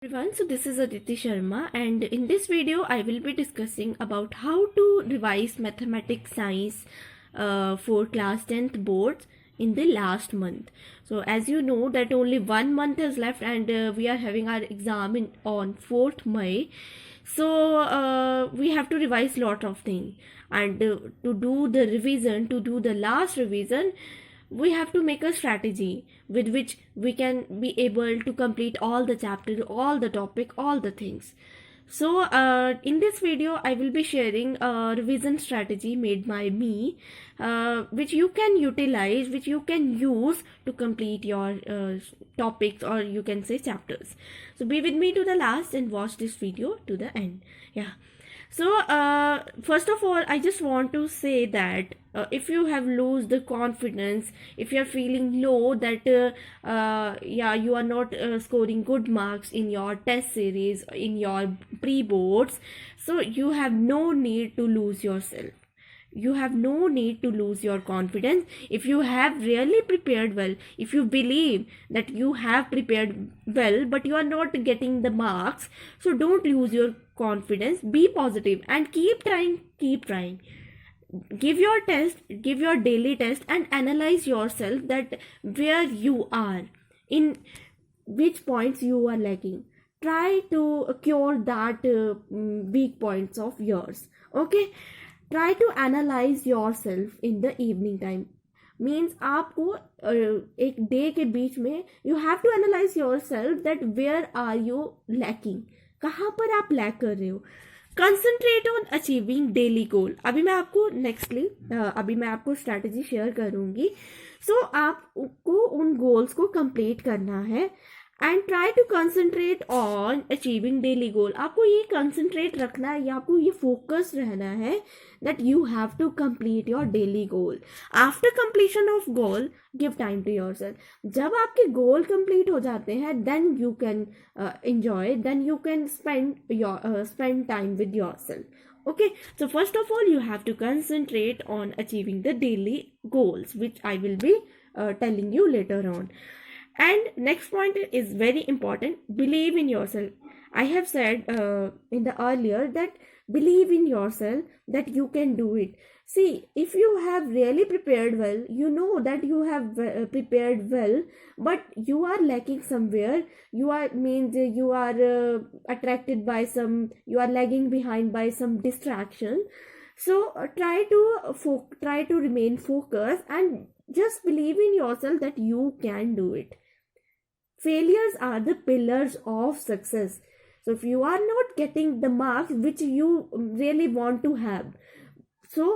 Everyone, so this is Aditi Sharma, and in this video I will be discussing about how to revise mathematics science for class 10th boards in the last month. So as you know that only 1 month is left, and we are having our exam on 4th May. So we have to revise lot of things, and to do the revision, to do the last revision, we have to make a strategy with which we can be able to complete all the chapter, all the topic, all the things. So in this video I will be sharing a revision strategy made by me, which you can utilize, which you can use to complete your topics, or you can say chapters. So be with me to the last and watch this video to the end. Yeah. So first of all, I just want to say that if you have lose the confidence, if you are feeling low, that yeah, you are not scoring good marks in your test series, in your pre-boards, so you have no need to lose yourself. You have no need to lose your confidence. If you have really prepared well, if you believe that you have prepared well but you are not getting the marks, so don't lose your confidence. Be positive and keep trying, keep trying. Give your test, give your daily test, and analyze yourself, that where you are, in which points you are lacking. Try to cure that weak points of yours. Okay, try to analyze yourself in the evening time. Means आपको एक day के बीच में you have to analyse yourself, that where are you lacking, कहाँ पर आप lack कर रहे हो. Concentrate on achieving daily goal. अभी मैं आपको स्ट्रैटेजी शेयर करूंगी. सो आपको उन गोल्स को कंप्लीट करना है, and try to concentrate on achieving daily goal. आपको ये कंसंट्रेट रखना है, या आपको ये फोकस रहना है that you have to complete your daily goal. After completion of goal, give time to yourself. जब आपके गोल कंप्लीट हो जाते हैं, then you can enjoy, then you can spend time with yourself. Okay, so first of all, you have to concentrate on achieving the daily goals, which I will be telling you later on. And next point is very important: believe in yourself. I have said in the earlier that believe in yourself, that you can do it. See, if you have really prepared well, you know that you have prepared well, but you are lacking somewhere. You are attracted by some, you are lagging behind by some distraction. So try to remain focused, and just believe in yourself that you can do it. Failures are the pillars of success. So if you are not getting the marks which you really want to have, so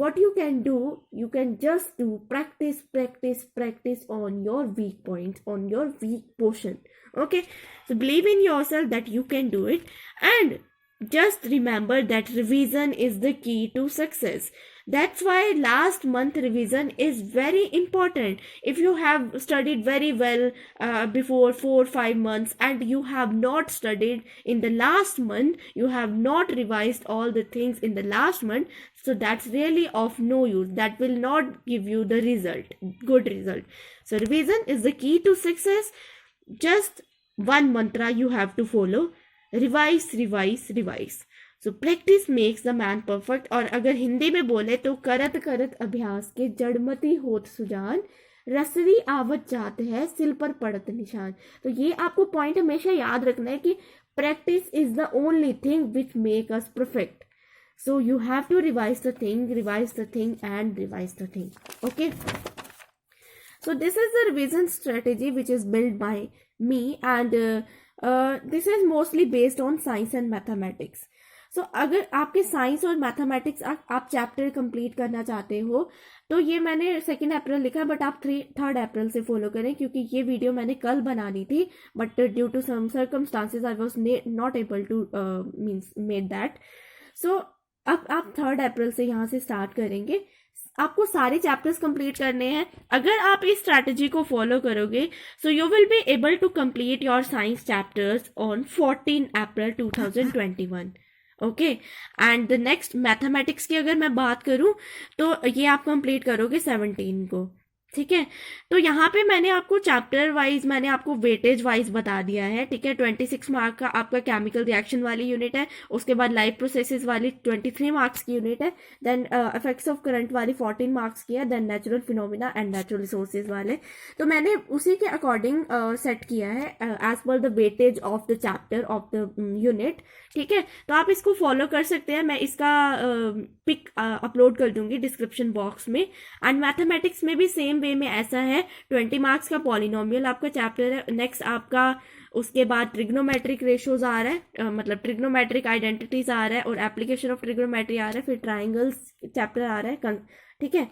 what you can do, you can just do practice on your weak points, on your weak portion. Okay, so believe in yourself that you can do it, and just remember that revision is the key to success. That's why last month revision is very important. If you have studied very well before 4-5 months, and you have not studied in the last month, you have not revised all the things in the last month, so that's really of no use. That will not give you the good result. So revision is the key to success. Just one mantra you have to follow: revise. So practice makes the man perfect. और अगर हिंदी में बोले तो करत करत अभ्यास के जड़मती होत सुजान, रसरी आवत जात है सिल पर पड़त निशान. तो ये आपको पॉइंट हमेशा याद रखना है कि practice is the only thing which make us perfect. So you have to revise the thing and revise the thing. Okay, so this is the revision strategy which is built by me, and this is mostly based on science and mathematics. So अगर आपके science और mathematics आप chapter complete करना चाहते हो, तो ये मैंने 2 अप्रैल लिखा है, बट आप 3 अप्रैल से फॉलो करें, क्योंकि ये वीडियो मैंने कल बनानी थी, but due to some circumstances I was not able to made that. So अब आप 3 अप्रैल से यहाँ से स्टार्ट करेंगे. आपको सारे चैप्टर्स कंप्लीट करने हैं. अगर आप इस स्ट्रैटेजी को फॉलो करोगे, so you will be able to complete your science chapters on 14 April 2021. Okay, and the next mathematics की अगर मैं बात करूं, तो ये आप कंप्लीट करोगे 17 को. ठीक है। तो यहाँ पे मैंने आपको चैप्टर वाइज, मैंने आपको वेटेज वाइज बता दिया है। ठीक है, 26 मार्क का आपका केमिकल रिएक्शन वाली यूनिट है, उसके बाद लाइफ प्रोसेसेस वाली 23 मार्क्स की यूनिट है, देन इफेक्ट्स ऑफ करंट वाली 14 मार्क्स की है, then natural phenomena and natural resources वाले। तो मैंने उसी के अकॉर्डिंग सेट किया है as per the weightage of the chapter of the unit. ठीक है, तो आप इसको फॉलो कर सकते हैं, मैं इसका पिक अपलोड कर दूंगी डिस्क्रिप्शन बॉक्स में। एंड मैथमेटिक्स में भी सेम वे में ऐसा है, 20 मार्क्स का पॉलिनोमियल आपका चैप्टर है। नेक्स्ट आपका उसके बाद ट्रिग्नोमेट्रिक रेशियोज आ रहा है, मतलब ट्रिग्नोमेट्रिक आइडेंटिटीज आ रहा है, और एप्लीकेशन ऑफ ट्रिग्नोमेट्री आ रहा है, फिर ट्राइंगल्स चैप्टर आ रहा है। ठीक है,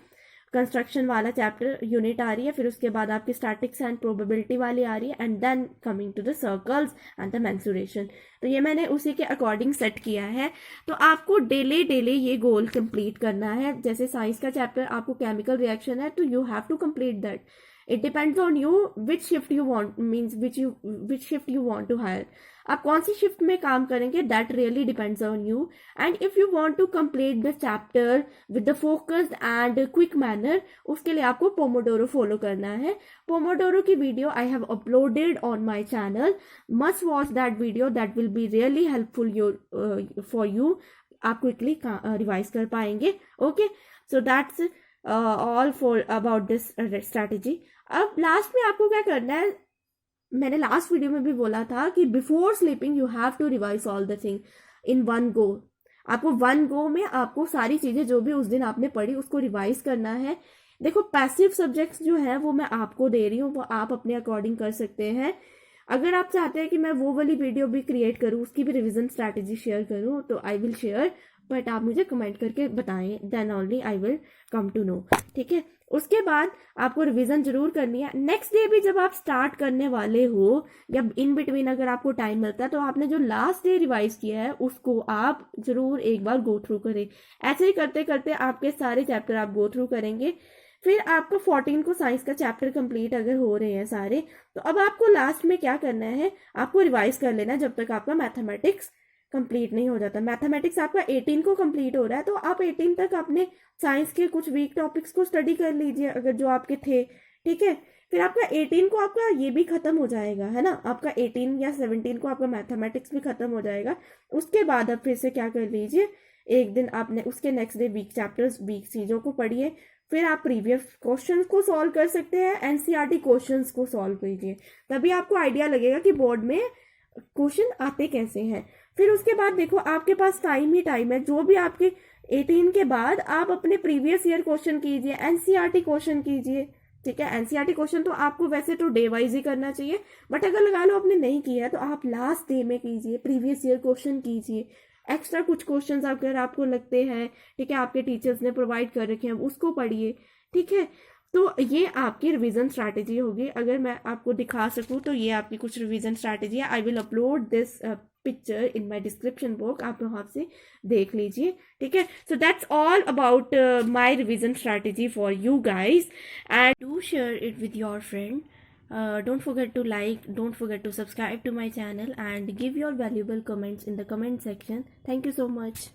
कंस्ट्रक्शन वाला चैप्टर यूनिट आ रही है, फिर उसके बाद आपकी स्टैटिक्स एंड प्रोबेबिलिटी वाली आ रही है, and then coming to the circles and the mensuration. तो ये मैंने उसी के अकॉर्डिंग सेट किया है। तो आपको डेली डेली ये गोल कंप्लीट करना है। जैसे साइंस का चैप्टर आपको केमिकल रिएक्शन है, तो you have to complete that. It depends on you which shift you want, means which shift you want to hire. आप कौन सी शिफ्ट में काम करेंगे, that really depends on you. And if you want to complete the chapter with the focused and quick manner, उसके लिए आपको pomodoro follow करना है। पोमोडोरो की video I have uploaded on my channel, must watch that video, that will be really helpful for you. आप quickly revise कर पाएंगे। Okay, so that's all for about this strategy. अब last में आपको क्या करना है, मैंने लास्ट वीडियो में भी बोला था कि before sleeping you have to revise all the thing in one go. आपको वन गो में आपको सारी चीजें जो भी उस दिन आपने पढ़ी उसको रिवाइज करना है। देखो, पैसिव सब्जेक्ट्स जो है वो मैं आपको दे रही हूँ, वो आप अपने अकॉर्डिंग कर सकते हैं। अगर आप चाहते हैं कि मैं वो वाली वीडियो भी क्रिएट करूँ, उसकी भी रिवीजन स्ट्रैटेजी शेयर करूँ, तो आई विल शेयर, बट आप मुझे कमेंट करके बताएं, then only I will come to know. ठीक है, उसके बाद आपको रिवीजन जरूर करनी है। नेक्स्ट डे भी जब आप स्टार्ट करने वाले हो, या इन बिटवीन अगर आपको टाइम मिलता है, तो आपने जो लास्ट डे रिवाइज किया है उसको आप जरूर एक बार गो थ्रू करें। ऐसे ही करते करते आपके सारे चैप्टर आप गो थ्रू करेंगे। फिर आपको 14 को साइंस का चैप्टर कंप्लीट अगर हो रहे हैं सारे, तो अब आपको लास्ट में क्या करना है, आपको रिवाइज कर लेना जब तक आपका मैथमेटिक्स कंप्लीट नहीं हो जाता। मैथमेटिक्स आपका 18 को कंप्लीट हो रहा है, तो आप 18 तक अपने साइंस के कुछ वीक टॉपिक्स को स्टडी कर लीजिए अगर जो आपके थे। ठीक है, फिर आपका 18 को आपका ये भी खत्म हो जाएगा, है ना, आपका 18 या 17 को आपका मैथमेटिक्स भी खत्म हो जाएगा। उसके बाद आप फिर से क्या कर लीजिए, एक दिन आपने उसके next day weak chapters, weak चीजों को पढ़िए। फिर आप प्रीवियस क्वेश्चंस को सॉल्व कर सकते हैं, एनसीईआरटी क्वेश्चंस को सॉल्व कीजिए, तभी आपको आइडिया लगेगा कि बोर्ड में क्वेश्चन आते कैसे हैं। फिर उसके बाद देखो, आपके पास टाइम ही टाइम है, जो भी आपके 18 के बाद आप अपने प्रीवियस ईयर क्वेश्चन कीजिए, एनसीईआरटी क्वेश्चन कीजिए। ठीक है, एनसीईआरटी क्वेश्चन तो आपको वैसे तो डे वाइज ही करना चाहिए, बट अगर लगा लो आपने नहीं किया है तो आप लास्ट डे में कीजिए, प्रीवियस ईयर क्वेश्चन कीजिए। एक्स्ट्रा कुछ क्वेश्चन अगर आपको लगते हैं, ठीक है, आपके टीचर्स ने प्रोवाइड कर रखे हैं, उसको पढ़िए। ठीक है, तो ये आपकी रिवीजन स्ट्रैटेजी होगी। अगर मैं आपको दिखा सकूं तो ये आपकी कुछ रिवीजन स्ट्रैटेजी है। I will upload this picture in my description box, आप वहां से देख लीजिए। ठीक है, so that's all about my revision strategy for you guys, and do share it with your friend. Don't forget to like, don't forget to subscribe to my channel, and give your valuable comments in the comment section. Thank you so much.